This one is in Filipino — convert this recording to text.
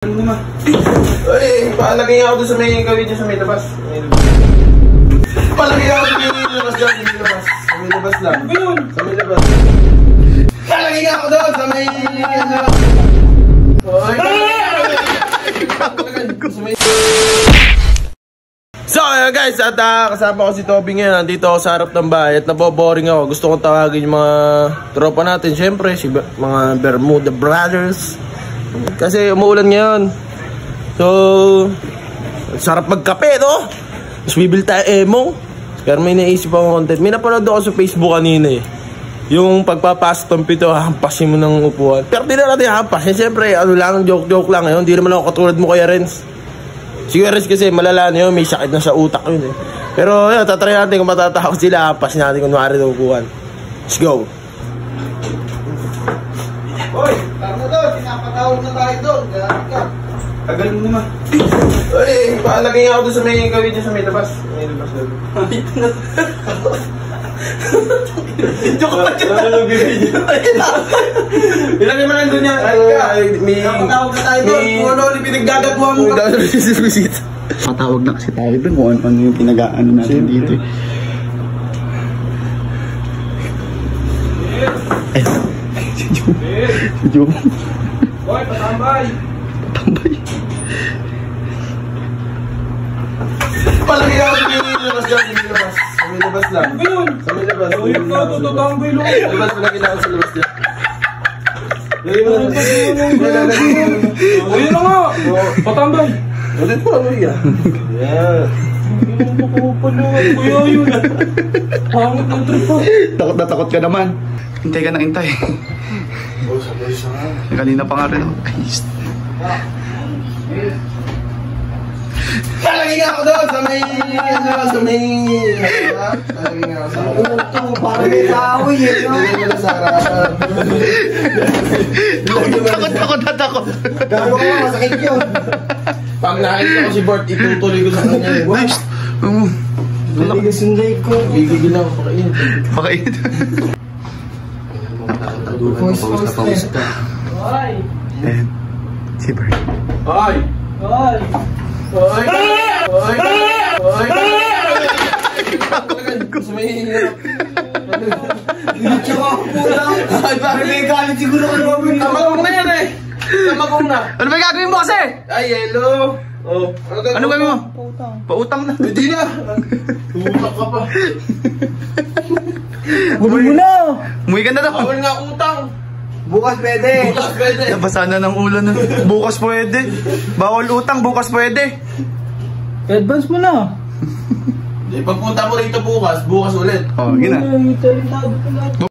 Ay, palagay ako doon sa may gawin dyan sa may labas. Palagay ako sa may labas dyan, sa may labas. Sa may labas lang. Sa may labas. Palagay ako doon sa may labas. So guys, at kasama ko si Toby ngayon. Nandito ako sa harap ng bahay at naboboring ako. Gusto kong tawagin yung mga tropa natin. Siyempre, mga Bermuda Brothers. Kasi umuulan ngayon. So, sarap magkape, no? Tapos bibili tayo emo. Pero may naisip akong content. May napanood ako sa Facebook kanina eh. Yung pagpapasok ng pito, hampasin mo ng upuan. Pero di na natin hampasin. Siyempre, ano lang, joke lang ngayon. Hindi naman ako katulad mo, Kuya Renz. Si Kuya Renz kasi malala na yun. May sakit na sa utak yun eh. Pero yun, tatry natin kung matatakot sila. Hampasin natin kung maaari ng upuan. Let's go. Hoy, tara na doon. Pinapatawag na tayo doon. Galit ka. Tagal mo naman. Ay, palagay ako doon sa may gawin dyan sa may labas. May labas doon. Ito na. Joke pa dyan. Ano bibigyan? Ilagay mo lang doon yan. Pinapatawag na tayo doon. Kung ano yung pinaggagawa mo. Patawag na kasi tayo doon kung ano yung pinag-aano natin dito. Eh. Jom. Boy, patambay. Patambay. Palagay ako sa may labas dyan, sa may labas. Sa may labas lang. Sa may labas. Uyap na ito, tatambay lang. Sa labas, palagay ako sa labas dyan. Lagay mo lang. Uyap na nga. Patambay. Ulit po, ano yan? Yan. Kuya yun. Pangit ng trip po. Takot na takot ka naman. Hintay ka na hintay. Kanina pa nga rin ako. Palagay ako doon sa may... Palagay ako sa uto. Parang may kahoy eh. Lagay mo lang sa harapan. Takot. Gano ka, masakit yun. Pag nakita ko si Bart, itutuloy ko sa kanya. Nice. Naligas yung leg ko. Bigigil ako, pakain. Pakain. Pawis ka. And si Bart. Hoy! Hoy! Hoy! Hoy! Hoy! Gusto mo hihirap. Tsaka ako lang. Ay, bakit may galit siguro ka namin? Tamagong na yan eh. Tamagong na. Ano ba gagawin mo kasi? Ay, yelo. Oh. Ano gagawin mo? Pautang na. Hindi na. Utak ka pa. Umuwi mo na. Umuwi ka na daw. Bawal nga utang. Bukas pwede. Bukas pwede. Nabasa na ng ulan. Bukas pwede. Bawal utang, bukas pwede. Advance mo na. Pagpunta mo rito bukas ulit. Oh, gina.